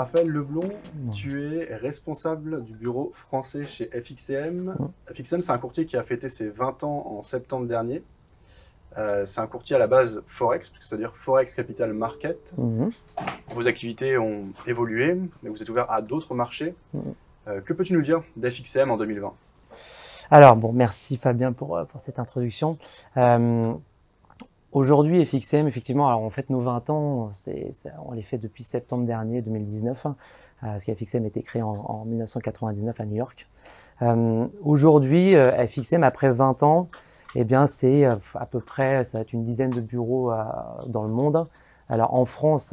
Raphaël Leblond, tu es responsable du bureau français chez FXCM. FXCM, c'est un courtier qui a fêté ses 20 ans en septembre dernier. C'est un courtier à la base Forex, c'est-à-dire Forex Capital Market. Vos activités ont évolué, mais vous êtes ouvert à d'autres marchés. Que peux-tu nous dire d'FXCM en 2020? Alors, bon, merci Fabien pour cette introduction. Aujourd'hui, FXCM, effectivement, alors on fête nos 20 ans, on les fait depuis septembre dernier, 2019, parce qu'FXCM a été créé en 1999 à New York. Aujourd'hui, FXCM, après 20 ans, eh bien, c'est à peu près, ça va être une dizaine de bureaux dans le monde. Alors, en France,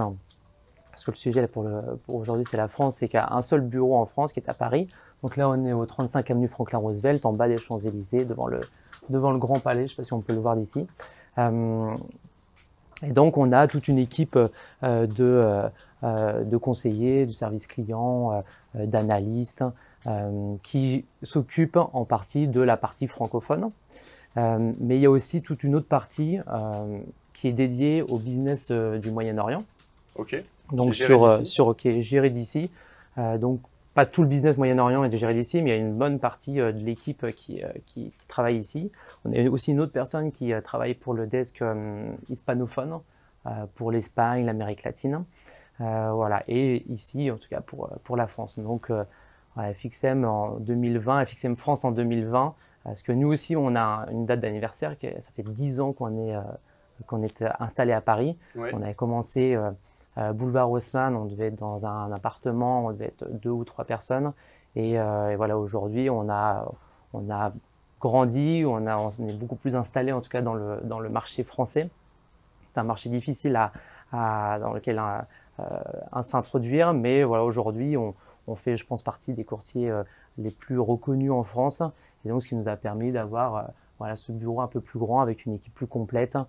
parce que le sujet pour aujourd'hui, c'est la France, c'est qu'il y a un seul bureau en France qui est à Paris. Donc là, on est au 35 avenue Franklin Roosevelt, en bas des Champs-Élysées, devant le Grand Palais, je ne sais pas si on peut le voir d'ici. Et donc, on a toute une équipe de conseillers, du service client, d'analystes, qui s'occupent en partie de la partie francophone. Mais il y a aussi toute une autre partie qui est dédiée au business du Moyen-Orient. Ok. Donc, qui est géré d'ici. Donc, pas tout le business Moyen-Orient est géré d'ici, mais il y a une bonne partie de l'équipe qui travaille ici. On a aussi une autre personne qui travaille pour le desk hispanophone, pour l'Espagne, l'Amérique latine. Voilà. Et ici, en tout cas, pour la France. Donc, FXM en 2020, FXM France en 2020, parce que nous aussi, on a une date d'anniversaire, ça fait 10 ans qu'on est installé à Paris. Ouais. On avait commencé boulevard Haussmann, on devait être dans un appartement, on devait être 2 ou 3 personnes. Et voilà, aujourd'hui, on a grandi, on est beaucoup plus installé, en tout cas dans le marché français. C'est un marché difficile dans lequel s'introduire, mais voilà, aujourd'hui, on fait, je pense, partie des courtiers les plus reconnus en France. Et donc, ce qui nous a permis d'avoir voilà, ce bureau un peu plus grand avec une équipe plus complète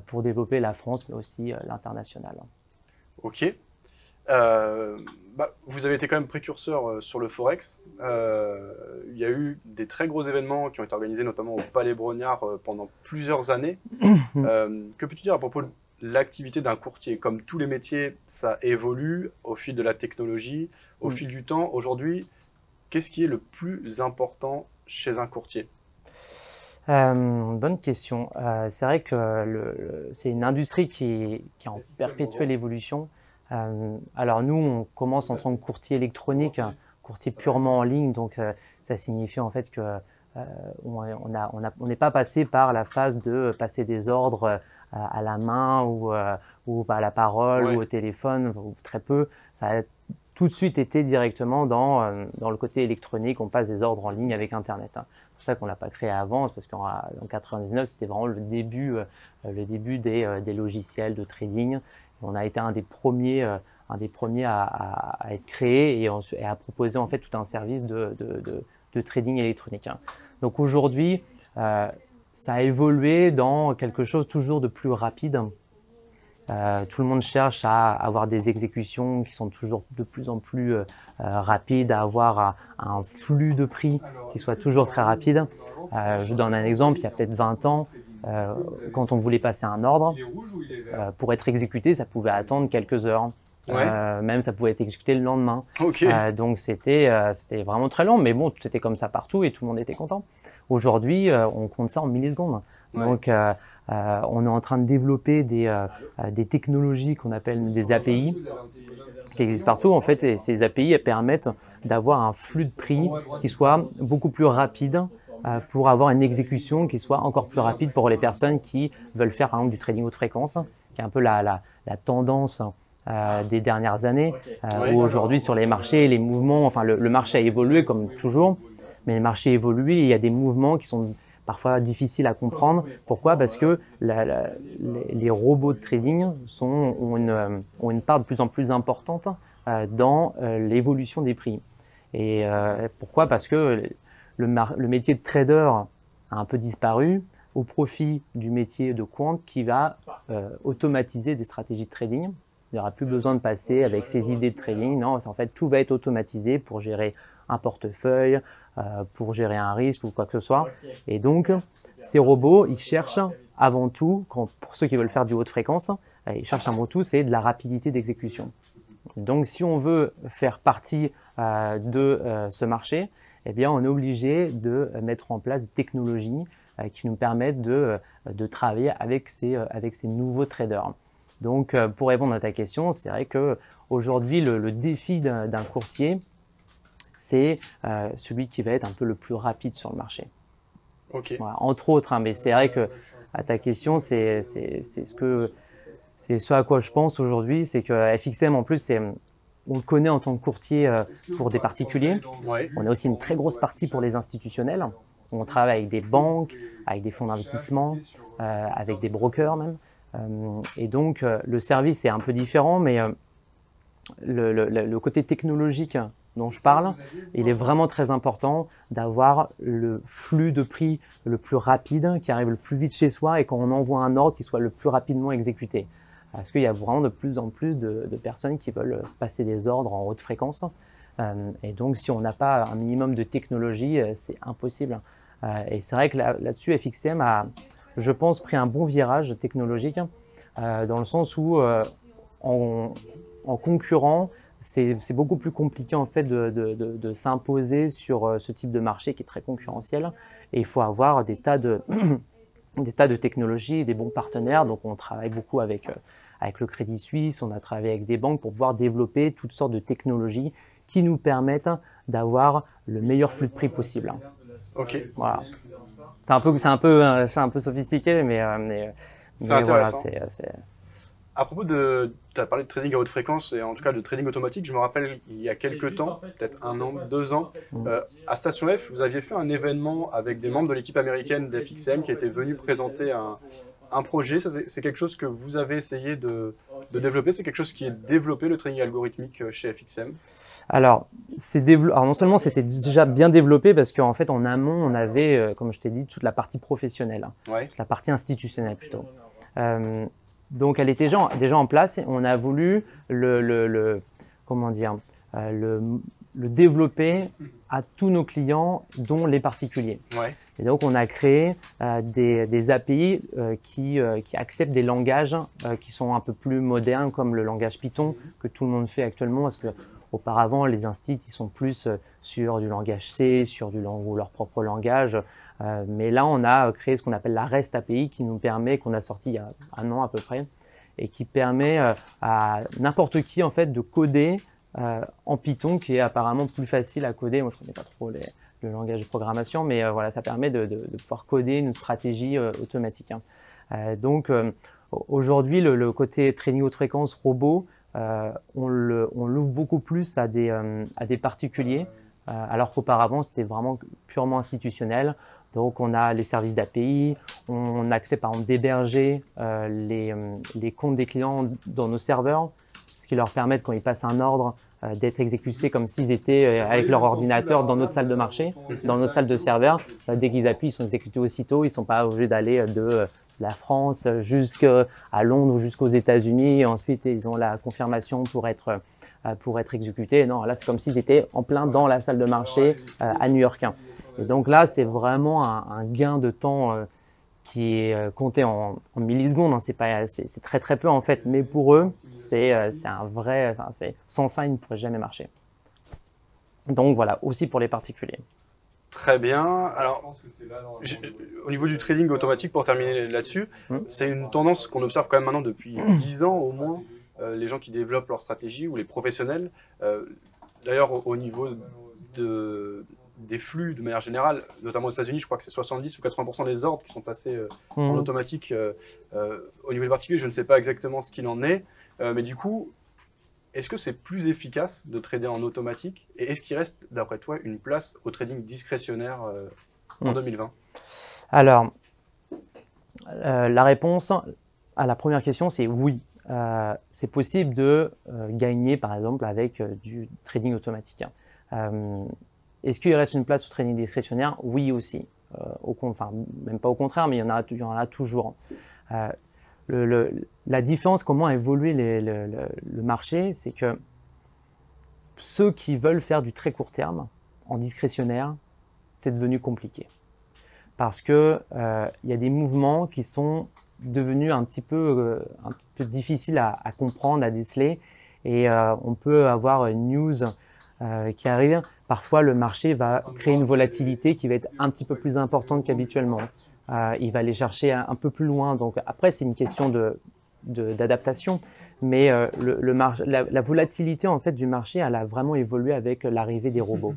pour développer la France, mais aussi l'international. Ok. Vous avez été quand même précurseur sur le Forex. Il y a eu des très gros événements qui ont été organisés notamment au Palais Brognard pendant plusieurs années. Que peux-tu dire à propos de l'activité d'un courtier? Comme tous les métiers, ça évolue au fil de la technologie, au fil du temps. Aujourd'hui, qu'est-ce qui est le plus important chez un courtier? Bonne question. C'est vrai que c'est une industrie qui est en perpétuelle évolution. Alors nous, on commence en tant que courtier électronique, courtier purement en ligne, donc ça signifie en fait que on n'est pas passé par la phase de passer des ordres à la main ou à la parole ou au téléphone, ou très peu. Ça a tout de suite été directement dans le côté électronique, on passe des ordres en ligne avec Internet. C'est pour ça qu'on l'a pas créé avant, parce qu'en 99, c'était vraiment le début des logiciels de trading. On a été un des premiers à être créé et à proposer en fait tout un service de trading électronique. Donc aujourd'hui, ça a évolué dans quelque chose toujours de plus rapide. Tout le monde cherche à avoir des exécutions qui sont toujours de plus en plus rapides, à avoir un flux de prix qui soit toujours très rapide. Je vous donne un exemple, il y a peut-être 20 ans, quand on voulait passer un ordre, pour être exécuté, ça pouvait attendre quelques heures. Même ça pouvait être exécuté le lendemain. Donc c'était vraiment très long, mais bon, c'était comme ça partout et tout le monde était content. Aujourd'hui, on compte ça en millisecondes. Donc on est en train de développer des technologies qu'on appelle des API qui existent partout. En fait, et ces API elles permettent d'avoir un flux de prix qui soit beaucoup plus rapide pour avoir une exécution qui soit encore plus rapide pour les personnes qui veulent faire par exemple du trading haute fréquence, qui est un peu la tendance des dernières années, où aujourd'hui sur les marchés, les mouvements, enfin le marché a évolué comme toujours, mais le marché évolue et il y a des mouvements qui sont parfois difficiles à comprendre. Pourquoi? Parce que les robots de trading ont une part de plus en plus importante dans l'évolution des prix. Et pourquoi? Parce que le métier de trader a un peu disparu au profit du métier de quant qui va automatiser des stratégies de trading. Il n'y aura plus besoin de passer avec ses idées de trading. Non, en fait, tout va être automatisé pour gérer un portefeuille, pour gérer un risque ou quoi que ce soit. Et donc, ces robots, ils cherchent avant tout, pour ceux qui veulent faire du haute fréquence, ils cherchent avant tout, c'est de la rapidité d'exécution. Donc, si on veut faire partie de ce marché, eh bien, on est obligé de mettre en place des technologies qui nous permettent de travailler avec ces nouveaux traders. Donc, pour répondre à ta question, c'est vrai qu'aujourd'hui, le défi d'un courtier, c'est celui qui va être un peu le plus rapide sur le marché. Ok. Voilà, entre autres, hein, mais c'est vrai que à ta question, c'est ce à quoi je pense aujourd'hui, c'est que FXM, en plus, on le connaît en tant que courtier pour des particuliers. Ouais. On a aussi une très grosse partie pour les institutionnels. On travaille avec des banques, avec des fonds d'investissement, avec des brokers même. Et donc, le service est un peu différent, mais le côté technologique dont je parle, il est vraiment très important d'avoir le flux de prix le plus rapide, qui arrive le plus vite chez soi et quand on envoie un ordre, qui soit le plus rapidement exécuté. Parce qu'il y a vraiment de plus en plus de personnes qui veulent passer des ordres en haute fréquence. Et donc, si on n'a pas un minimum de technologie, c'est impossible. Et c'est vrai que là-dessus, FXM a, je pense, pris un bon virage technologique, dans le sens où en concurrent, c'est beaucoup plus compliqué en fait de s'imposer sur ce type de marché qui est très concurrentiel. Et il faut avoir des tas de technologies et des bons partenaires. Donc, on travaille beaucoup avec le Crédit Suisse, on a travaillé avec des banques pour pouvoir développer toutes sortes de technologies qui nous permettent d'avoir le meilleur flux de prix possible. Ok. Voilà. C'est un peu sophistiqué, mais c'est intéressant. Voilà, À propos tu as parlé de trading à haute fréquence et en tout cas de trading automatique, je me rappelle il y a quelques temps, peut-être 1 an, 2 ans, à Station F, vous aviez fait un événement avec des membres de l'équipe américaine d'FXM qui étaient venus présenter un projet. C'est quelque chose que vous avez essayé de développer, c'est quelque chose qui est développé, le trading algorithmique chez FXM? Alors, non seulement c'était déjà bien développé parce qu'en fait en amont on avait, comme je t'ai dit, toute la partie professionnelle, Ouais. toute la partie institutionnelle plutôt. Donc elle était déjà en place et on a voulu comment dire, le développer à tous nos clients, dont les particuliers. Ouais. Et donc on a créé des API qui acceptent des langages qui sont un peu plus modernes, comme le langage Python que tout le monde fait actuellement, parce que auparavant les instituts ils sont plus sur du langage C, ou leur propre langage. Mais là, on a créé ce qu'on appelle la REST API qui nous permet, qu'on a sorti il y a 1 an à peu près, et qui permet à n'importe qui en fait de coder en Python, qui est apparemment plus facile à coder. Moi, je ne connais pas trop le langage de programmation, mais voilà, ça permet de pouvoir coder une stratégie automatique. Donc, aujourd'hui, le côté trading haute fréquence robot, on l'ouvre beaucoup plus à des particuliers, alors qu'auparavant, c'était vraiment purement institutionnel. Donc, on a les services d'API, on accepte par exemple d'héberger les comptes des clients dans nos serveurs, ce qui leur permet, quand ils passent un ordre, d'être exécutés comme s'ils étaient avec leur ordinateur dans notre salle de marché, dans notre salle de serveur. Dès qu'ils appuient, ils sont exécutés aussitôt, ils ne sont pas obligés d'aller de la France jusqu'à Londres ou jusqu'aux États-Unis. Ensuite, ils ont la confirmation pour être exécutés. Non, là, c'est comme s'ils étaient en plein dans la salle de marché à New York. Et donc là, c'est vraiment un gain de temps qui est compté en millisecondes. Hein. C'est très très peu en fait, mais pour eux, c'est un vrai. Sans ça, ils ne pourraient jamais marcher. Donc voilà, aussi pour les particuliers. Très bien. Alors, au niveau du trading automatique, pour terminer là-dessus, c'est une tendance qu'on observe quand même maintenant depuis 10 ans au moins, les gens qui développent leur stratégie ou les professionnels. D'ailleurs, au niveau des flux de manière générale, notamment aux États-Unis, je crois que c'est 70 ou 80% des ordres qui sont passés en automatique. Au niveau des particuliers, je ne sais pas exactement ce qu'il en est, mais du coup, est-ce que c'est plus efficace de trader en automatique et est-ce qu'il reste, d'après toi, une place au trading discrétionnaire en 2020? Alors, la réponse à la première question, c'est oui. C'est possible de gagner, par exemple, avec du trading automatique. Est-ce qu'il reste une place au trading discrétionnaire? Oui aussi. Enfin, même pas au contraire, mais il y en a toujours. La différence, comment a évolué le marché, c'est que ceux qui veulent faire du très court terme en discrétionnaire, c'est devenu compliqué. Parce que il y a des mouvements qui sont devenus un petit peu difficiles à comprendre, à déceler. et on peut avoir une news qui arrive. Parfois, le marché va créer une volatilité qui va être un petit peu plus importante qu'habituellement. Il va aller chercher un peu plus loin. Donc après, c'est une question d'adaptation. Mais la volatilité en fait du marché, elle a vraiment évolué avec l'arrivée des robots.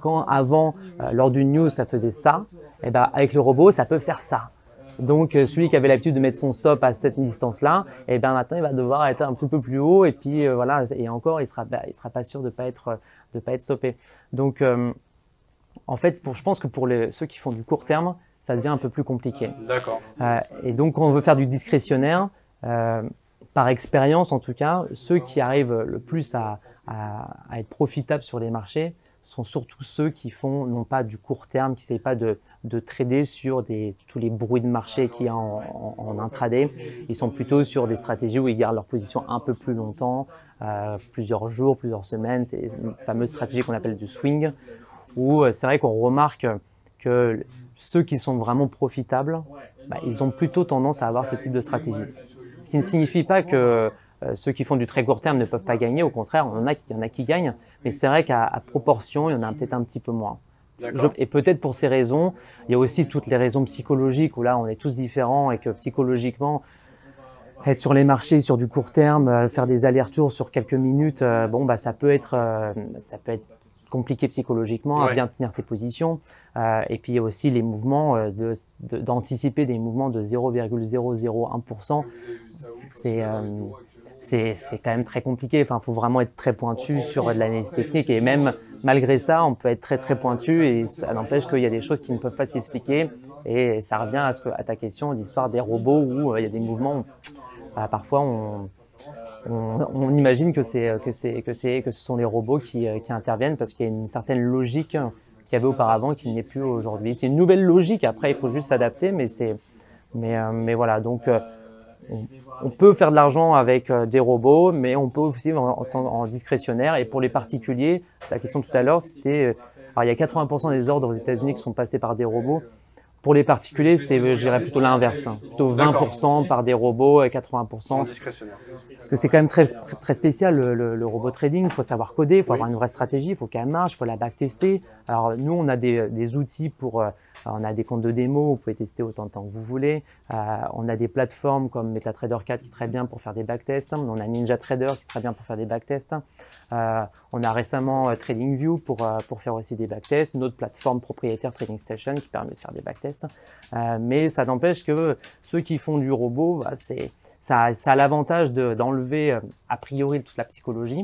Quand avant, lors d'une news, ça faisait ça, et ben avec le robot, ça peut faire ça. Donc celui qui avait l'habitude de mettre son stop à cette distance-là, et ben maintenant il va devoir être un petit peu plus haut et puis voilà, et encore il sera pas sûr de pas être stoppé. Donc en fait, je pense que pour ceux qui font du court terme, ça devient un peu plus compliqué. D'accord. Et donc quand on veut faire du discrétionnaire, par expérience en tout cas, ceux qui arrivent le plus à être profitables sur les marchés sont surtout ceux qui font non pas du court terme, qui n'essayent pas de trader sur tous les bruits de marché qu'il y a en intraday. Ils sont plutôt sur des stratégies où ils gardent leur position un peu plus longtemps, plusieurs jours, plusieurs semaines. C'est une fameuse stratégie qu'on appelle du swing, où c'est vrai qu'on remarque que ceux qui sont vraiment profitables, ils ont plutôt tendance à avoir ce type de stratégie. Ce qui ne signifie pas que ceux qui font du très court terme ne peuvent pas gagner. Au contraire, il y en a qui gagnent. Mais c'est vrai qu'à proportion, il y en a peut-être un petit peu moins. Et peut-être pour ces raisons, il y a aussi toutes les raisons psychologiques où là, on est tous différents et que psychologiquement, être sur les marchés sur du court terme, faire des allers-retours sur quelques minutes, ça peut être compliqué psychologiquement à bien tenir ses positions. Et puis il y a aussi les mouvements d'anticiper des mouvements de 0,001%. C'est quand même très compliqué. Enfin, il faut vraiment être très pointu sur de l'analyse technique. Et même malgré ça, on peut être très très pointu et ça n'empêche qu'il y a des choses qui ne peuvent pas s'expliquer. Et ça revient à ta question, l'histoire des robots où il y a des mouvements. Parfois, on imagine que ce sont les robots qui interviennent parce qu'il y a une certaine logique qu'il y avait auparavant qui n'est plus aujourd'hui. C'est une nouvelle logique. Après, il faut juste s'adapter, mais voilà. Donc on peut faire de l'argent avec des robots, mais on peut aussi en discrétionnaire. Et pour les particuliers, la question tout à l'heure, c'était, alors il y a 80% des ordres aux États-Unis qui sont passés par des robots. Pour les particuliers, je dirais plutôt l'inverse, plutôt 20% par des robots et 80% discrétionnaire. Parce que c'est quand même très spécial le robot trading. Il faut savoir coder, il faut avoir une vraie stratégie, il faut qu'elle marche, il faut la backtester. Alors nous, on a des outils on a des comptes de démo, vous pouvez tester autant de temps que vous voulez. On a des plateformes comme MetaTrader 4 qui est très bien pour faire des backtests. On a NinjaTrader qui est très bien pour faire des backtests. On a récemment TradingView pour faire aussi des backtests. Une autre plateforme propriétaire TradingStation qui permet de faire des backtests. Mais ça n'empêche que ceux qui font du robot, ça a l'avantage d'enlever a priori toute la psychologie.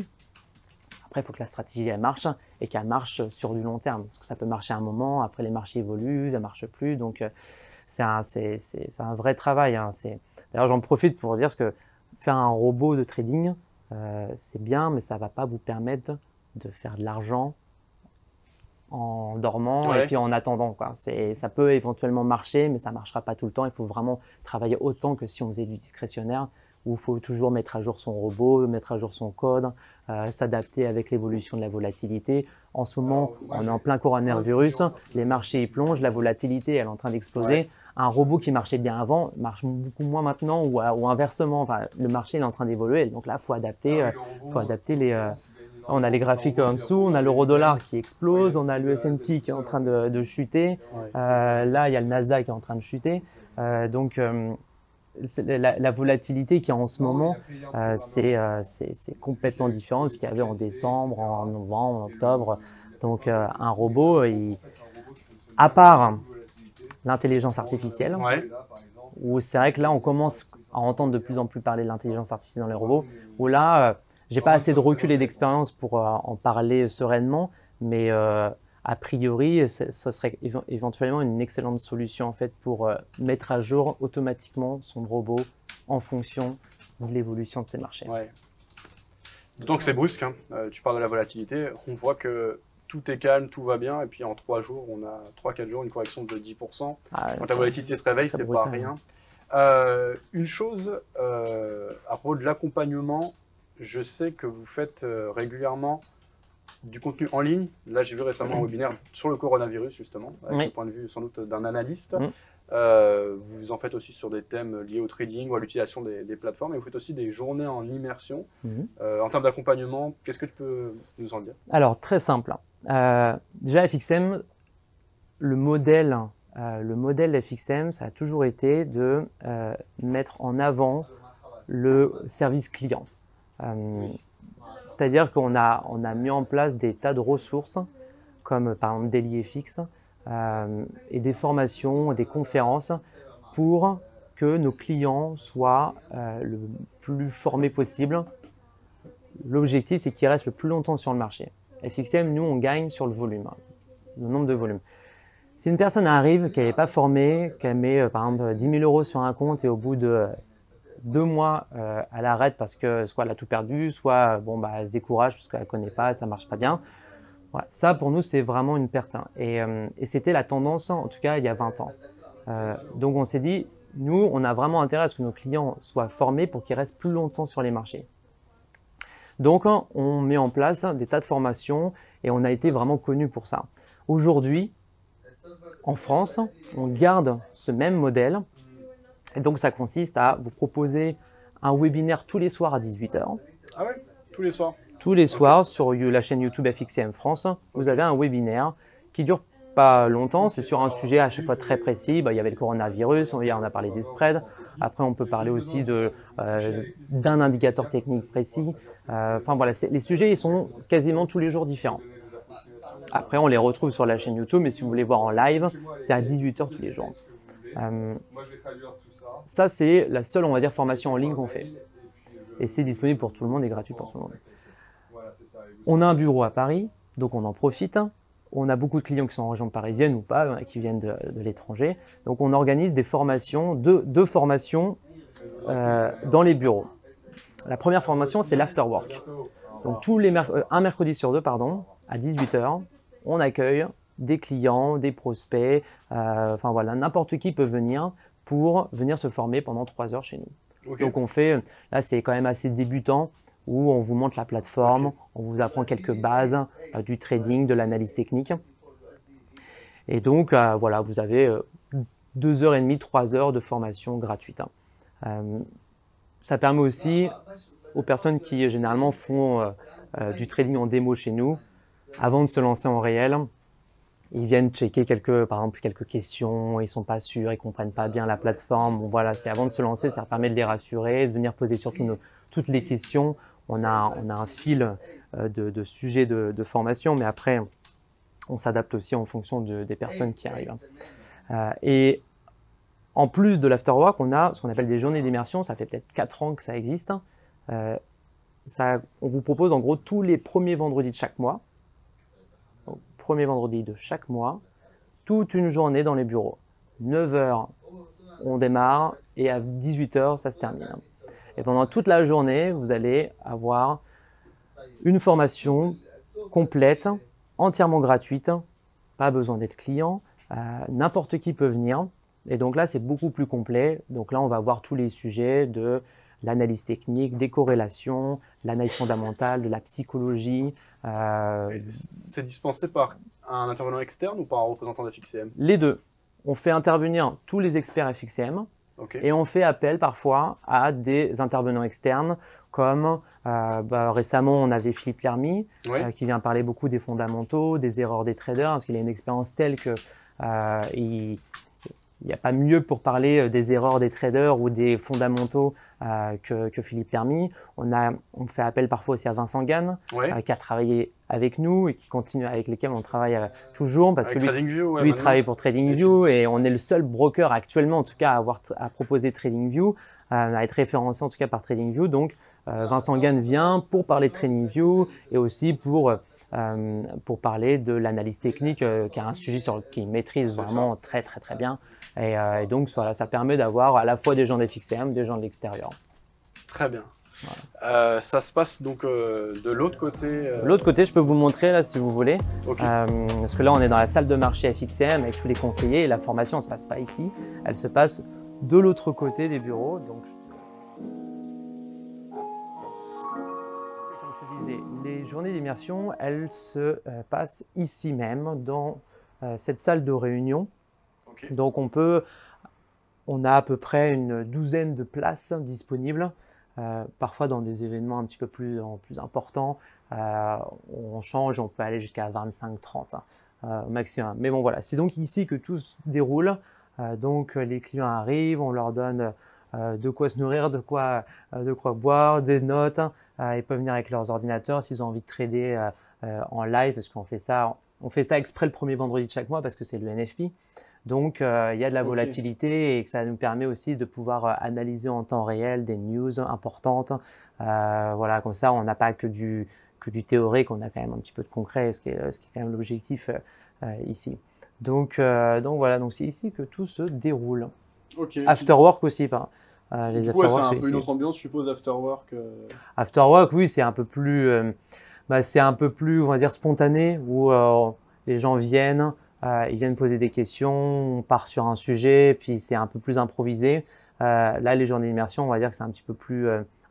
Après, il faut que la stratégie elle marche et qu'elle marche sur du long terme. Parce que ça peut marcher un moment, après les marchés évoluent, ça ne marche plus. Donc, c'est un vrai travail. D'ailleurs, j'en profite pour dire que faire un robot de trading, c'est bien, mais ça ne va pas vous permettre de faire de l'argent en dormant et puis en attendant, quoi. Ça peut éventuellement marcher, mais ça ne marchera pas tout le temps. Il faut vraiment travailler autant que si on faisait du discrétionnaire, où il faut toujours mettre à jour son robot, mettre à jour son code, s'adapter avec l'évolution de la volatilité. En ce moment, on est en plein coronavirus, les marchés ils plongent, la volatilité elle est en train d'exploser. Un robot qui marchait bien avant marche beaucoup moins maintenant ou inversement. Enfin, le marché est en train d'évoluer, donc là, il faut adapter les... On a les graphiques en dessous, on a l'euro-dollar qui explose, on a le S&P qui est en train de chuter. Là, il y a le Nasdaq qui est en train de chuter. Donc, la volatilité qu'il y a en ce moment, c'est complètement différent de ce qu'il y avait en décembre, en novembre, en octobre. Donc, un robot, à part l'intelligence artificielle, où c'est vrai que là, on commence à entendre de plus en plus parler de l'intelligence artificielle dans les robots, où là, j'ai pas assez de recul et d'expérience pour en parler sereinement, mais a priori, ce serait éventuellement une excellente solution en fait pour mettre à jour automatiquement son robot en fonction de l'évolution de ces marchés. D'autant que c'est brusque, hein. Tu parles de la volatilité, on voit que tout est calme, tout va bien, et puis en 3 jours, on a 3-4 jours, une correction de 10%. Quand la volatilité se réveille, c'est pas rien. Une chose, à propos de l'accompagnement, je sais que vous faites régulièrement du contenu en ligne. Là, j'ai vu récemment un webinaire sur le coronavirus, justement, avec le point de vue sans doute d'un analyste. Vous en faites aussi sur des thèmes liés au trading ou à l'utilisation des plateformes, et vous faites aussi des journées en immersion. En termes d'accompagnement, qu'est-ce que tu peux nous en dire? Alors, très simple. Déjà, FXM, le modèle FXM, ça a toujours été de mettre en avant le service client. C'est-à-dire qu'on a mis en place des tas de ressources, comme par exemple DailyFX, et des formations, des conférences, pour que nos clients soient le plus formés possible. L'objectif, c'est qu'ils restent le plus longtemps sur le marché. FXM, nous, on gagne sur le volume, le nombre de volumes. Si une personne arrive, qu'elle n'est pas formée, qu'elle met par exemple 10 000 € sur un compte et au bout de 2 mois, elle arrête parce que soit elle a tout perdu, soit bon, bah, elle se décourage parce qu'elle ne connaît pas, ça ne marche pas bien. Voilà. Ça, pour nous, c'est vraiment une perte. Et c'était la tendance, en tout cas, il y a 20 ans. Donc, on s'est dit, nous, on a vraiment intérêt à ce que nos clients soient formés pour qu'ils restent plus longtemps sur les marchés. Donc, on met en place des tas de formations et on a été vraiment connus pour ça. Aujourd'hui, en France, on garde ce même modèle. Et donc, ça consiste à vous proposer un webinaire tous les soirs à 18 h. Ah ouais, tous les soirs? Tous les soirs, sur la chaîne YouTube FXM France, vous avez un webinaire qui dure pas longtemps. C'est sur un sujet à chaque fois très précis. Il y avait le coronavirus, on a parlé des spreads. Après, on peut parler aussi d'un indicateur technique précis. Enfin voilà, les sujets ils sont quasiment tous les jours différents. Après, on les retrouve sur la chaîne YouTube, mais si vous voulez voir en live, c'est à 18 h tous les jours. Ça, c'est la seule, on va dire, formation en ligne qu'on fait. Et c'est disponible pour tout le monde et gratuit pour tout le monde. On a un bureau à Paris, donc on en profite. On a beaucoup de clients qui sont en région parisienne ou pas, qui viennent de l'étranger. Donc on organise des formations, deux formations dans les bureaux. La première formation, c'est l'afterwork. Donc un mercredi sur deux, à 18 h, on accueille des clients, des prospects, enfin voilà, n'importe qui peut venir pour venir se former pendant 3 heures chez nous. Okay. Donc on fait, là c'est quand même assez débutant, où on vous montre la plateforme, on vous apprend quelques bases du trading, de l'analyse technique. Et donc voilà, vous avez 2h30, 3 heures de formation gratuite. Ça permet aussi aux personnes qui généralement font du trading en démo chez nous, avant de se lancer en réel, ils viennent checker par exemple quelques questions, ils ne sont pas sûrs, ils ne comprennent pas bien la plateforme. Bon, voilà, c'est avant de se lancer, ça permet de les rassurer, de venir poser surtout toutes les questions. On a un fil de sujets de formation, mais après, on s'adapte aussi en fonction des personnes qui arrivent. Et en plus de l'afterwork, on a ce qu'on appelle des journées d'immersion. Ça fait peut-être 4 ans que ça existe. On vous propose en gros tous les premiers vendredis de chaque mois. Donc, premier vendredi de chaque mois, toute une journée dans les bureaux. 9 h, on démarre et à 18 h, ça se termine. Et pendant toute la journée, vous allez avoir une formation complète, entièrement gratuite. Pas besoin d'être client, n'importe qui peut venir. Et donc là, c'est beaucoup plus complet. Donc là, on va voir tous les sujets de l'analyse technique, des corrélations, l'analyse fondamentale, de la psychologie. C'est dispensé par un intervenant externe ou par un représentant de FXM? Les deux. On fait intervenir tous les experts FXM et on fait appel parfois à des intervenants externes comme récemment on avait Philippe Lermy qui vient parler beaucoup des fondamentaux, des erreurs des traders parce qu'il a une expérience telle que il n'y a pas mieux pour parler des erreurs des traders ou des fondamentaux que Philippe Lermy. On fait appel parfois aussi à Vincent Gann, qui a travaillé avec nous et qui continue avec lesquels on travaille toujours. Parce avec que lui il travaille pour TradingView et on est le seul broker actuellement en tout cas à proposer TradingView, à être référencé en tout cas par TradingView. Donc Vincent Gann vient pour parler de TradingView et aussi pour parler de l'analyse technique, qui est un sujet qu'il maîtrise vraiment très bien. Et donc voilà, ça permet d'avoir à la fois des gens des FXM, des gens de l'extérieur. Très bien. Voilà. Ça se passe donc de l'autre côté. De l'autre côté, je peux vous montrer là si vous voulez. Parce que là, on est dans la salle de marché FXM avec tous les conseillers et la formation ne se passe pas ici. Elle se passe de l'autre côté des bureaux. Donc, comme je te disais, les journées d'immersion, elles se passent ici même dans cette salle de réunion. Okay. Donc on a à peu près une douzaine de places disponibles, parfois dans des événements un petit peu plus importants. On change, on peut aller jusqu'à 25-30 au maximum. Mais bon voilà, c'est donc ici que tout se déroule. Donc les clients arrivent, on leur donne de quoi se nourrir, de quoi boire, des notes. Ils peuvent venir avec leurs ordinateurs s'ils ont envie de trader en live, parce qu'on fait ça exprès le premier vendredi de chaque mois parce que c'est le NFP. Donc, il y a de la volatilité et que ça nous permet aussi de pouvoir analyser en temps réel des news importantes. Voilà, comme ça, on n'a pas que du théorique, on a quand même un petit peu de concret, ce qui est quand même l'objectif ici. Donc voilà, donc c'est ici que tout se déroule. Okay, Afterwork aussi, les du coup, c'est un peu une autre ambiance, je suppose, Afterwork. Afterwork, oui, c'est un peu plus, on va dire, spontané, où les gens viennent. Ils viennent poser des questions, on part sur un sujet, puis c'est un peu plus improvisé. Là, les journées d'immersion, on va dire que c'est un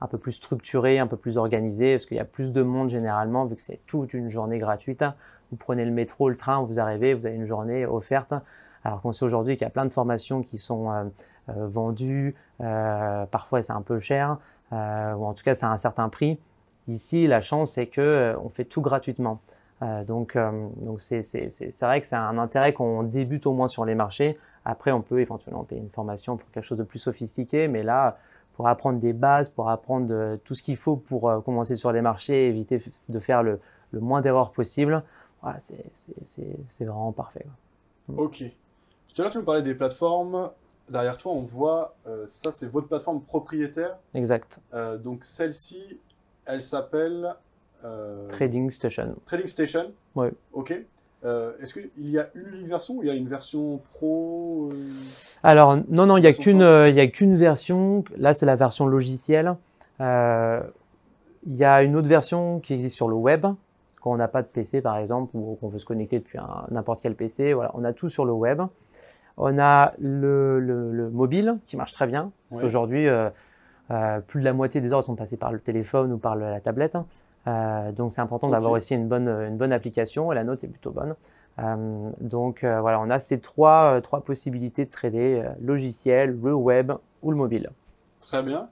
peu plus structuré, un peu plus organisé, parce qu'il y a plus de monde généralement, vu que c'est toute une journée gratuite. Vous prenez le métro, le train, vous arrivez, vous avez une journée offerte. Alors qu'on sait aujourd'hui qu'il y a plein de formations qui sont vendues, parfois c'est un peu cher, ou en tout cas c'est à un certain prix. Ici, la chance, c'est qu'on fait tout gratuitement. Donc c'est vrai que c'est un intérêt qu'on débute au moins sur les marchés. Après, on peut éventuellement payer une formation pour quelque chose de plus sophistiqué, mais là, pour apprendre des bases, pour apprendre tout ce qu'il faut pour commencer sur les marchés, éviter de faire le moins d'erreurs possible, voilà, c'est vraiment parfait. Ok. Tout à l'heure, tu me parlais des plateformes. Derrière toi, on voit, ça c'est votre plateforme propriétaire. Exact. Donc celle-ci, elle s'appelle... Trading Station. Trading Station. Oui. Ok. Est-ce qu'il y a une unique version ou il y a une version pro Alors, non, il n'y a qu'une version. Là, c'est la version logicielle. Il y a une autre version qui existe sur le web. Quand on n'a pas de PC, par exemple, ou qu'on veut se connecter depuis n'importe quel PC, voilà, on a tout sur le web. On a le mobile qui marche très bien. Ouais. Aujourd'hui, plus de la moitié des ordres sont passés par le téléphone ou par la tablette. Donc c'est important d'avoir aussi une bonne application et la note est plutôt bonne. Voilà, on a ces trois possibilités de trader, logiciel, le web ou le mobile. Très bien.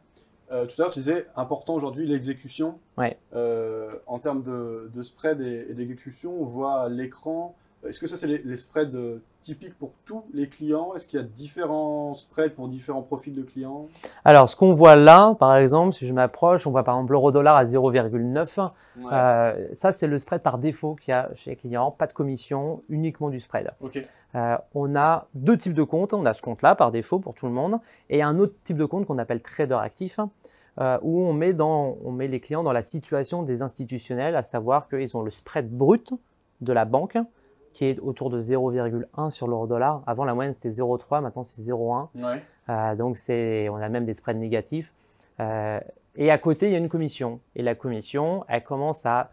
Tout à l'heure tu disais important aujourd'hui l'exécution. Ouais. En termes de spread et d'exécution, on voit à l'écran. Est-ce que ça, c'est les spreads typiques pour tous les clients? Est-ce qu'il y a différents spreads pour différents profils de clients? Alors, ce qu'on voit là, par exemple, si je m'approche, on voit par exemple l'euro-dollar à 0,9. Ouais. Ça, c'est le spread par défaut qu'il y a chez les clients. Pas de commission, uniquement du spread. Okay. On a deux types de comptes. On a ce compte-là par défaut pour tout le monde et un autre type de compte qu'on appelle trader actif. Où on met les clients dans la situation des institutionnels, à savoir qu'ils ont le spread brut de la banque, qui est autour de 0,1 sur l'euro-dollar. Avant, la moyenne, c'était 0,3, maintenant, c'est 0,1. Ouais. Donc, on a même des spreads négatifs. Et à côté, il y a une commission. Et la commission, elle commence à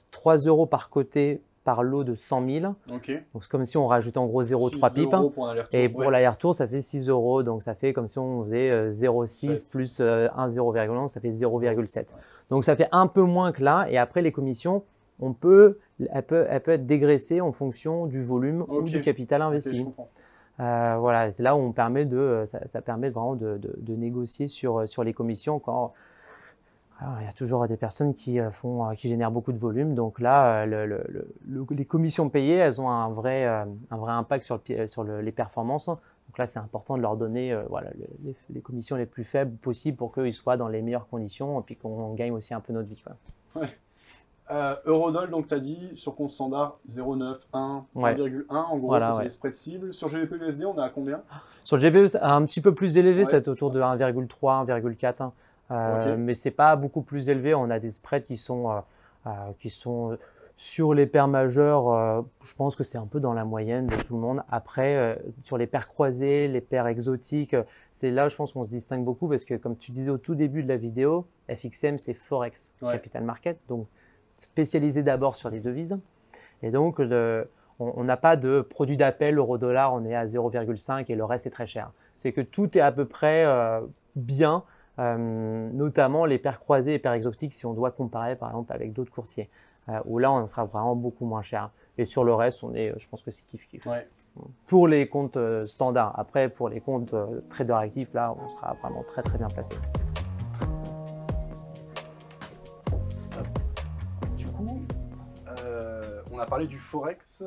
3 euros par côté par lot de 100 000. Okay. Donc, c'est comme si on rajoutait en gros 0,3 pips. Et pour l'aller-retour, ça fait 6 euros. Donc, ça fait comme si on faisait 0,6 plus 0,1, ça fait 0,7. Ouais. Donc, ça fait un peu moins que là. Et après, les commissions, elle peut être dégraissée en fonction du volume ou du capital investi. Okay, voilà, c'est là où ça permet vraiment de négocier sur les commissions quand il y a toujours des personnes qui génèrent beaucoup de volume. Donc là, les commissions payées, elles ont un vrai impact sur les performances. Donc là, c'est important de leur donner les commissions les plus faibles possibles pour qu'ils soient dans les meilleures conditions et puis qu'on gagne aussi un peu notre vie, quoi. Ouais. Eurodoll, donc tu as dit, sur compte standard 0,9, 1, 1,1, en gros, voilà, ça c'est les spreads cibles. Sur GBP-USD, on est à combien? Sur le GBP, c'est un petit peu plus élevé, c'est autour de 1,3, 1,4. Mais c'est pas beaucoup plus élevé. On a des spreads qui sont sur les paires majeures. Je pense que c'est un peu dans la moyenne de tout le monde. Après, sur les paires croisées, les paires exotiques, c'est là, je pense qu'on se distingue beaucoup parce que, comme tu disais au tout début de la vidéo, FXM, c'est Forex, Capital Market. Donc, spécialisé d'abord sur les devises. Et donc, on n'a pas de produit d'appel euro-dollar, on est à 0,5 et le reste est très cher. C'est que tout est à peu près bien, notamment les paires croisées et paires exotiques si on doit comparer par exemple avec d'autres courtiers, où là on sera vraiment beaucoup moins cher. Et sur le reste, je pense que c'est kiff-kiff. Ouais. pour les comptes standards. Après, pour les comptes trader actifs, là, on sera vraiment très très bien placé. Du coup, on a parlé du Forex,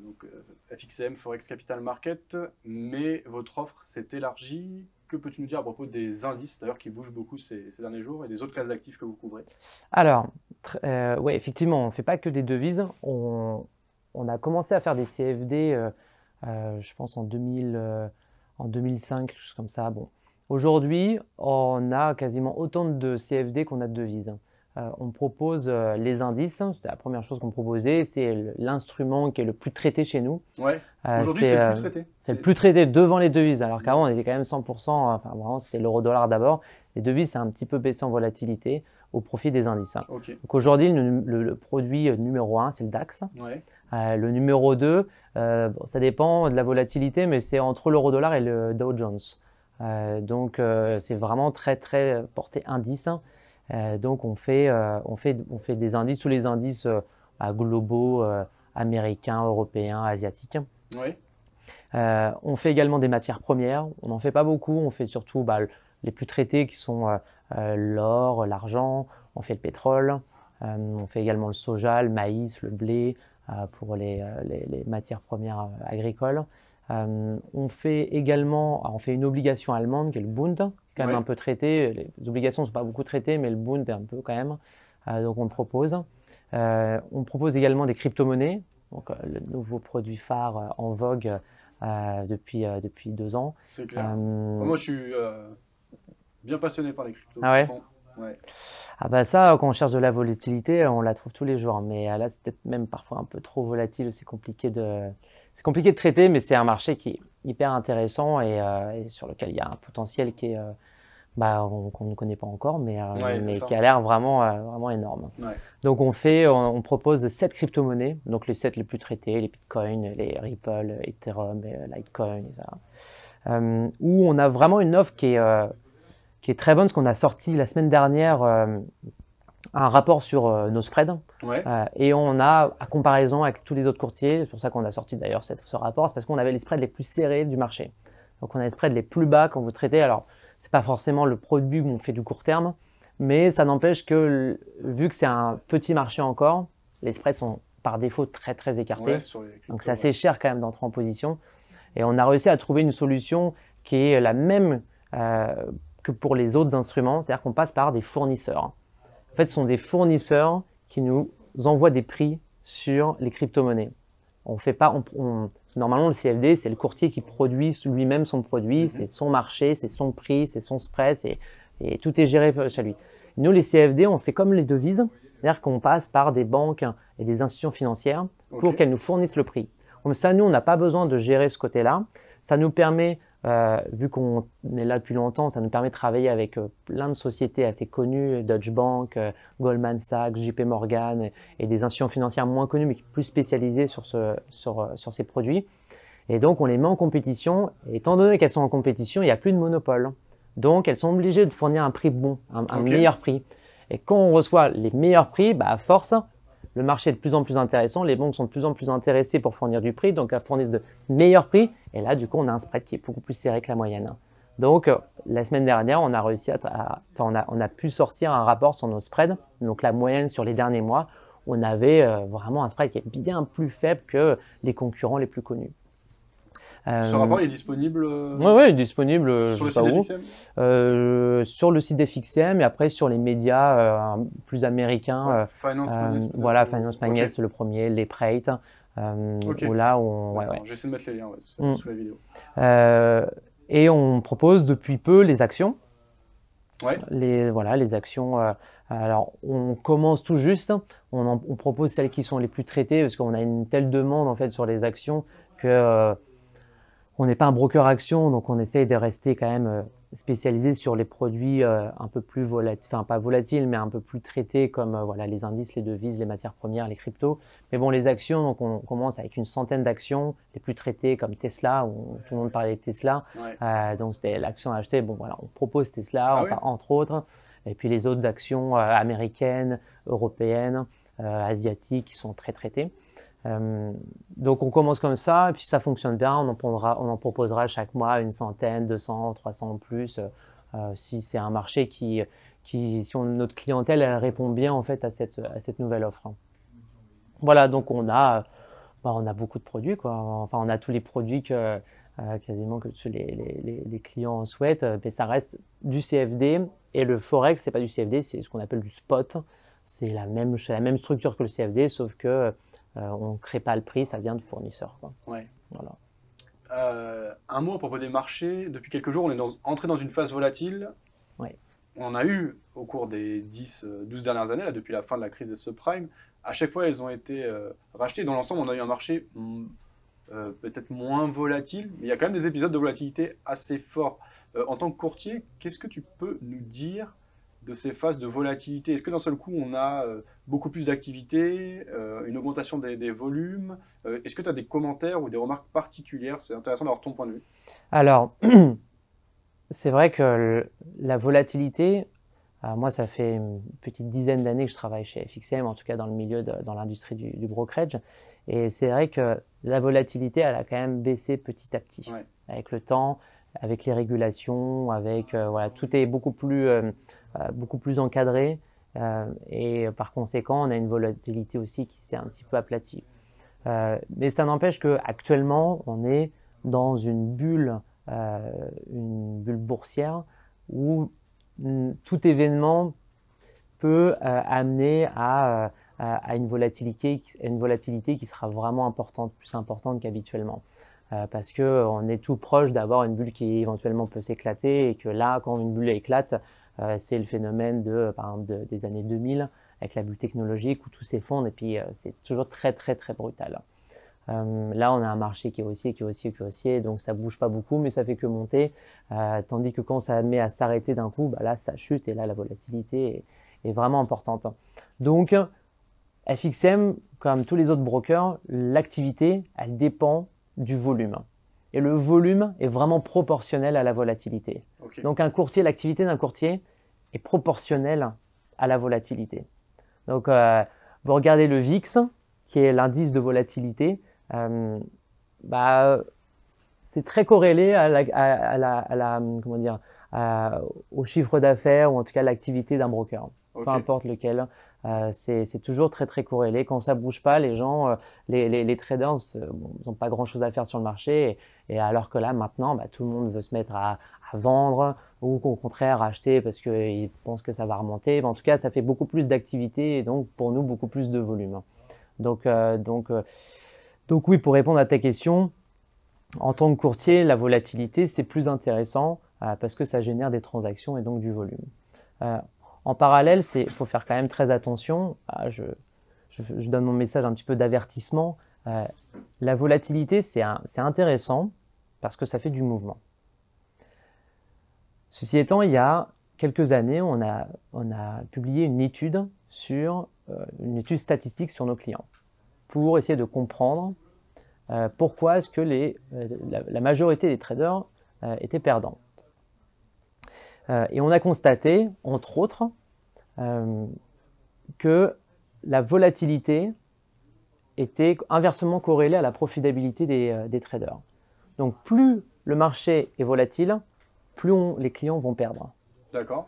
donc FXM, Forex Capital Market, mais votre offre s'est élargie. Que peux-tu nous dire à propos des indices, d'ailleurs, qui bougent beaucoup ces derniers jours, et des autres classes d'actifs que vous couvrez? Alors, ouais, effectivement, on ne fait pas que des devises. On a commencé à faire des CFD, je pense en 2005, quelque chose comme ça. Bon. Aujourd'hui, on a quasiment autant de CFD qu'on a de devises. On propose les indices. C'était la première chose qu'on proposait. C'est l'instrument qui est le plus traité chez nous. Ouais. Aujourd'hui, c'est le plus traité. C'est le plus traité devant les devises. Alors qu'avant, on était quand même 100%. Enfin, vraiment, c'était l'euro-dollar d'abord. Les devises, c'est un petit peu baissé en volatilité au profit des indices. Okay. Donc aujourd'hui, le produit numéro 1, c'est le DAX. Ouais. Le numéro 2, bon, ça dépend de la volatilité, mais c'est entre l'euro-dollar et le Dow Jones. Donc c'est vraiment très très porté indice. Donc on fait des indices, tous les indices globaux, américains, européens, asiatiques. Ouais. On fait également des matières premières. On n'en fait pas beaucoup. On fait surtout les plus traités qui sont l'or, l'argent. On fait le pétrole. On fait également le soja, le maïs, le blé pour les matières premières agricoles. On fait également une obligation allemande qui est le Bund, quand même un peu traité. Les obligations ne sont pas beaucoup traitées, mais le Bund est un peu quand même. Donc on le propose. On propose également des crypto-monnaies, donc le nouveau produit phare en vogue depuis 2 ans. C'est clair. Moi, je suis bien passionné par les cryptos. Ah ouais? Ouais. Ah bah ça, quand on cherche de la volatilité, on la trouve tous les jours. Mais là, c'est peut-être même parfois un peu trop volatile. C'est compliqué de traiter, mais c'est un marché qui est hyper intéressant et sur lequel il y a un potentiel qui est qu'on ne connaît pas encore, mais qui a l'air vraiment énorme. Ouais. Donc on propose 7 crypto-monnaies, donc les 7 les plus traitées, les Bitcoin, les Ripple, Ethereum, Litecoin, et ça. Où on a vraiment une offre qui est très bonne, parce qu'on a sorti la semaine dernière un rapport sur nos spreads. Ouais. Et on a, à comparaison avec tous les autres courtiers, c'est pour ça qu'on a sorti d'ailleurs ce rapport, c'est parce qu'on avait les spreads les plus serrés du marché. Donc on a les spreads les plus bas quand vous traitez. Alors, c'est pas forcément le produit où on fait du court terme, mais ça n'empêche que, vu que c'est un petit marché encore, les spreads sont par défaut très très écartés. Ouais, donc c'est assez cher quand même d'entrer en position. Et on a réussi à trouver une solution qui est la même que pour les autres instruments, c'est-à-dire qu'on passe par des fournisseurs. En fait, ce sont des fournisseurs qui nous envoient des prix sur les crypto-monnaies. On fait pas, normalement, le CFD, c'est le courtier qui produit lui-même son produit, c'est son marché, c'est son prix, c'est son spread, et tout est géré chez lui. Nous, les CFD, on fait comme les devises, c'est-à-dire qu'on passe par des banques et des institutions financières pour qu'elles nous fournissent le prix. Comme ça, nous, on n'a pas besoin de gérer ce côté-là. Ça nous permet, vu qu'on est là depuis longtemps, ça nous permet de travailler avec plein de sociétés assez connues, Deutsche Bank, Goldman Sachs, JP Morgan, et des institutions financières moins connues, mais plus spécialisées sur ces produits. Et donc, on les met en compétition. Et étant donné qu'elles sont en compétition, il n'y a plus de monopole. Donc, elles sont obligées de fournir un prix bon, un meilleur prix. Et quand on reçoit les meilleurs prix, à force, le marché est de plus en plus intéressant, les banques sont de plus en plus intéressées pour fournir du prix, donc elles fournissent de meilleurs prix. Et là, du coup, on a un spread qui est beaucoup plus serré que la moyenne. Donc, la semaine dernière, on a réussi on a pu sortir un rapport sur nos spreads, donc la moyenne sur les derniers mois. On avait vraiment un spread qui est bien plus faible que les concurrents les plus connus. Ce rapport il est disponible Oui, il est disponible sur le site FXM sur le site FXM et après sur les médias plus américains. Finance Magnet. Voilà, Finance Magnet, c'est le premier, les Prate. Où là, j'essaie de mettre les liens sous la vidéo. Et on propose depuis peu les actions. Ouais. Les actions. Alors, on commence tout juste. On propose celles qui sont les plus traitées parce qu'on a une telle demande en fait sur les actions que on n'est pas un broker action, donc on essaye de rester quand même spécialisé sur les produits un peu plus volatiles, enfin pas volatiles, mais un peu plus traités comme les indices, les devises, les matières premières, les cryptos. Mais bon, les actions, donc on commence avec une centaine d'actions, les plus traitées comme Tesla, où tout le monde parlait de Tesla. Ouais. Donc c'était l'action à acheter. Bon voilà, on propose Tesla, entre autres. Et puis les autres actions américaines, européennes, asiatiques qui sont très traitées. Donc on commence comme ça, et puis si ça fonctionne bien, on en proposera chaque mois une centaine, 200, 300 en plus, si c'est un marché si notre clientèle elle répond bien en fait à cette nouvelle offre. Voilà, donc on a beaucoup de produits, quoi. Enfin, on a tous les produits quasiment que tous les clients souhaitent, mais ça reste du CFD, et le Forex, c'est pas du CFD, c'est ce qu'on appelle du spot. C'est la même structure que le CFD, sauf que on ne crée pas le prix, ça vient de fournisseurs, quoi. Ouais. Voilà. Un mot à propos des marchés. Depuis quelques jours, on est entré dans une phase volatile. Ouais. On en a eu au cours des 10-12 dernières années, là, depuis la fin de la crise des subprimes. À chaque fois, elles ont été rachetées. Dans l'ensemble, on a eu un marché peut-être moins volatile, mais il y a quand même des épisodes de volatilité assez forts. En tant que courtier, qu'est-ce que tu peux nous dire de ces phases de volatilité? Est-ce que d'un seul coup, on a beaucoup plus d'activité, une augmentation des volumes? Est-ce que tu as des commentaires ou des remarques particulières? C'est intéressant d'avoir ton point de vue. Alors, c'est vrai que la volatilité, moi, ça fait une petite dizaine d'années que je travaille chez FXM, en tout cas dans le milieu, dans l'industrie du brokerage. Et c'est vrai que la volatilité, elle a quand même baissé petit à petit, Ouais. avec le temps, avec les régulations, avec voilà, tout est beaucoup plus encadré. Et par conséquent, on a une volatilité aussi qui s'est un petit peu aplatie. Mais ça n'empêche qu'actuellement, on est dans une bulle boursière où tout événement peut amener à une volatilité qui sera vraiment importante, plus importante qu'habituellement. Parce qu'on est tout proche d'avoir une bulle qui éventuellement peut s'éclater, et que là, quand une bulle éclate, c'est le phénomène par exemple des années 2000, avec la bulle technologique où tout s'effondre, et puis c'est toujours très très très brutal. Là, on a un marché qui est haussier, donc ça bouge pas beaucoup, mais ça fait que monter. Tandis que quand ça met à s'arrêter d'un coup, là, ça chute, et là, la volatilité est vraiment importante. Donc, FXM, comme tous les autres brokers, l'activité, elle dépend du volume. Et le volume est vraiment proportionnel à la volatilité. Okay. Donc, l'activité d'un courtier est proportionnelle à la volatilité. Donc, vous regardez le VIX, qui est l'indice de volatilité, c'est très corrélé au chiffre d'affaires, ou en tout cas à l'activité d'un broker. Okay. Peu importe lequel, c'est toujours très très corrélé. Quand ça bouge pas, les gens, les traders n'ont pas grand chose à faire sur le marché, et alors que là maintenant, tout le monde veut se mettre à vendre, ou au contraire acheter parce qu'ils pensent que ça va remonter. En tout cas, ça fait beaucoup plus d'activité, et donc pour nous beaucoup plus de volume. Donc oui, pour répondre à ta question, en tant que courtier, la volatilité, c'est plus intéressant parce que ça génère des transactions et donc du volume. En parallèle, il faut faire quand même très attention. Je donne mon message un petit peu d'avertissement. La volatilité, c'est intéressant parce que ça fait du mouvement. Ceci étant, il y a quelques années, on a publié une étude statistique sur nos clients pour essayer de comprendre pourquoi est-ce que la majorité des traders étaient perdants. Et on a constaté, entre autres, que la volatilité était inversement corrélée à la profitabilité des traders. Donc plus le marché est volatile, plus les clients vont perdre. D'accord.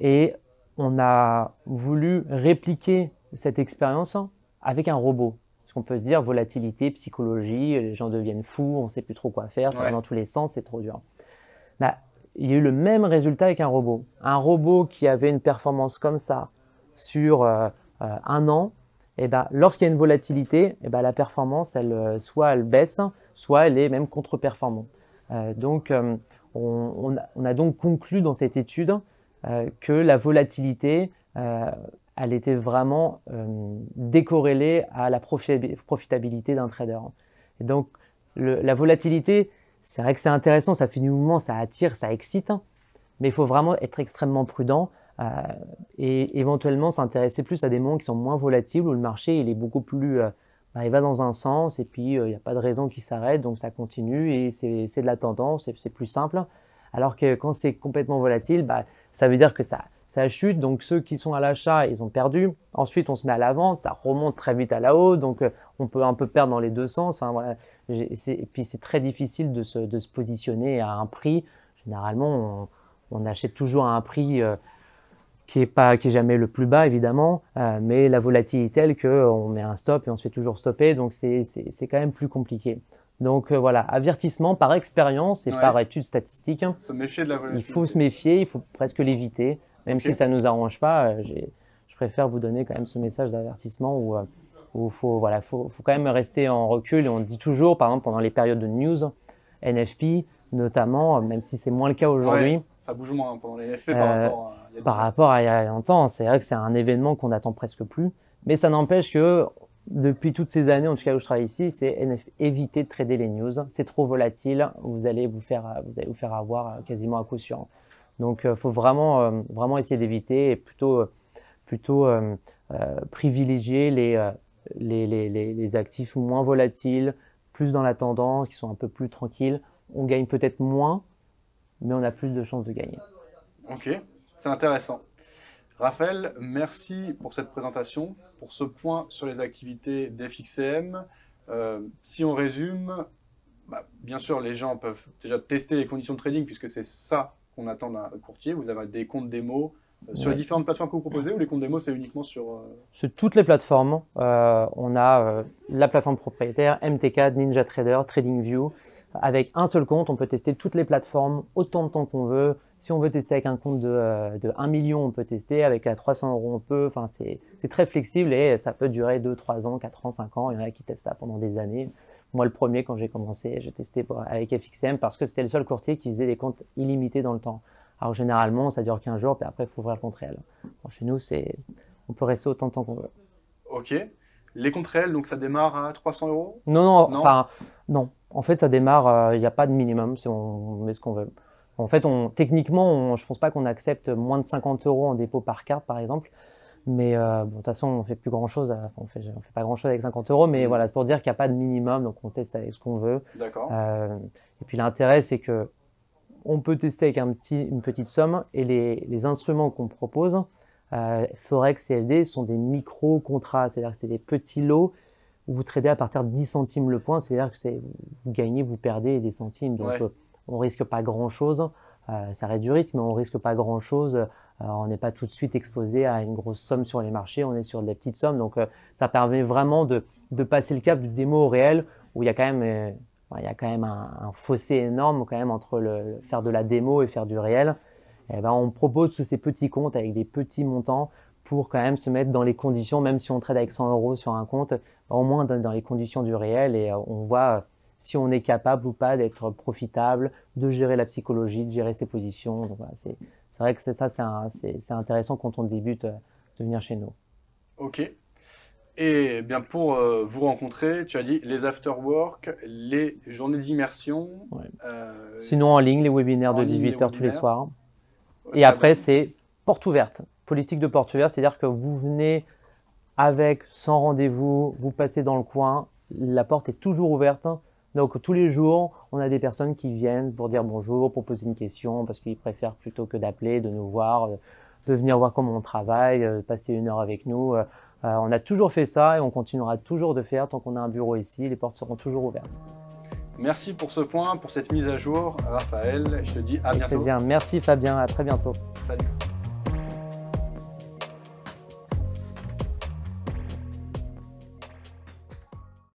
Et on a voulu répliquer cette expérience avec un robot. Parce qu'on peut se dire volatilité, psychologie, les gens deviennent fous, on ne sait plus trop quoi faire, ça va dans tous les sens, c'est trop dur. Il y a eu le même résultat avec un robot. Un robot qui avait une performance comme ça sur un an, lorsqu'il y a une volatilité, la performance, soit elle baisse, soit elle est même contre-performante. Donc, on a donc conclu dans cette étude que la volatilité, elle était vraiment décorrélée à la profitabilité d'un trader. Et donc, la volatilité, c'est vrai que c'est intéressant, ça fait du mouvement, ça attire, ça excite, mais il faut vraiment être extrêmement prudent et éventuellement s'intéresser plus à des moments qui sont moins volatiles, où le marché il est beaucoup plus, il va dans un sens et puis il n'y a pas de raison qu'il s'arrête, donc ça continue et c'est de la tendance, c'est plus simple. Alors que quand c'est complètement volatile, ça veut dire que ça chute, donc ceux qui sont à l'achat, ils ont perdu. Ensuite, on se met à la vente, ça remonte très vite à la hausse, donc on peut un peu perdre dans les deux sens. Enfin, voilà. Et puis, c'est très difficile de se positionner à un prix. Généralement, on achète toujours à un prix qui est jamais le plus bas, évidemment, mais la volatilité est telle qu'on met un stop et on se fait toujours stopper, donc c'est quand même plus compliqué. Donc voilà, avertissement par expérience et par étude statistique. Se méfier de la volatilité. Il faut se méfier, il faut presque l'éviter, même si ça ne nous arrange pas. Je préfère vous donner quand même ce message d'avertissement où faut quand même rester en recul. Et on dit toujours, par exemple, pendant les périodes de news, NFP notamment, même si c'est moins le cas aujourd'hui. Ouais, ça bouge moins pendant les NFP par rapport à il y a longtemps. C'est vrai que c'est un événement qu'on n'attend presque plus. Mais ça n'empêche que depuis toutes ces années, en tout cas où je travaille ici, c'est éviter de trader les news. C'est trop volatile, vous allez vous faire avoir quasiment à coup sûr. Donc, il faut vraiment essayer d'éviter et plutôt privilégier les actifs moins volatiles, plus dans la tendance, qui sont un peu plus tranquilles. On gagne peut-être moins, mais on a plus de chances de gagner. Ok, c'est intéressant. Raphaël, merci pour cette présentation, pour ce point sur les activités d'FXCM. Si on résume, bien sûr, les gens peuvent déjà tester les conditions de trading, puisque c'est ça qu'on attend d'un courtier. Vous avez des comptes démo sur les différentes plateformes que vous proposez, ou les comptes démo, c'est uniquement sur… Sur toutes les plateformes. On a la plateforme propriétaire, MT4, NinjaTrader, TradingView. Avec un seul compte, on peut tester toutes les plateformes autant de temps qu'on veut. Si on veut tester avec un compte de 1 million, on peut tester. Avec 300 €, on peut. Enfin, c'est très flexible et ça peut durer 2, 3 ans, 4 ans, 5 ans. Il y en a qui testent ça pendant des années. Moi, le premier, quand j'ai commencé, j'ai testé avec FXCM parce que c'était le seul courtier qui faisait des comptes illimités dans le temps. Alors, généralement, ça dure 15 jours, puis après, il faut ouvrir le compte réel. Bon, chez nous, on peut rester autant de temps qu'on veut. Ok. Les comptes réels, donc ça démarre à 300 €? Non. Enfin, non. En fait, ça démarre, il n'y a pas de minimum, on met ce qu'on veut. En fait, techniquement, je ne pense pas qu'on accepte moins de 50 € en dépôt par carte, par exemple. Mais bon, de toute façon, on ne fait plus grand-chose. On fait pas grand-chose avec 50 €. Mais voilà, c'est pour dire qu'il n'y a pas de minimum, donc on teste avec ce qu'on veut. D'accord. Et puis l'intérêt, c'est que on peut tester avec une petite somme. Et les instruments qu'on propose, Forex, CFD, sont des micro-contrats. C'est-à-dire que c'est des petits lots où vous tradez à partir de 10 centimes le point, c'est-à-dire que vous gagnez, vous perdez des centimes, donc on risque pas grand-chose, ça reste du risque, mais on risque pas grand-chose, on n'est pas tout de suite exposé à une grosse somme sur les marchés, on est sur des petites sommes, donc ça permet vraiment de passer le cap du démo au réel, où il y a quand même un fossé énorme quand même entre faire de la démo et faire du réel. Et on propose tous ces petits comptes avec des petits montants, pour quand même se mettre dans les conditions, même si on trade avec 100 € sur un compte, au moins dans les conditions du réel, et on voit si on est capable ou pas d'être profitable, de gérer la psychologie, de gérer ses positions. Donc voilà, c'est vrai que c'est intéressant quand on débute de venir chez nous. Ok. Et bien pour vous rencontrer, tu as dit les after-work, les journées d'immersion. Ouais. Sinon en ligne, les webinaires de 18 h tous les soirs. Ouais, et après, c'est porte ouverte. Politique de porte ouverte, c'est-à-dire que vous venez sans rendez-vous, vous passez dans le coin, la porte est toujours ouverte. Donc tous les jours, on a des personnes qui viennent pour dire bonjour, pour poser une question, parce qu'ils préfèrent plutôt que d'appeler, de nous voir, de venir voir comment on travaille, passer 1 heure avec nous. On a toujours fait ça et on continuera toujours de faire tant qu'on a un bureau ici, les portes seront toujours ouvertes. Merci pour ce point, pour cette mise à jour, Raphaël. Je te dis à bientôt. Plaisir. Merci Fabien, à très bientôt. Salut.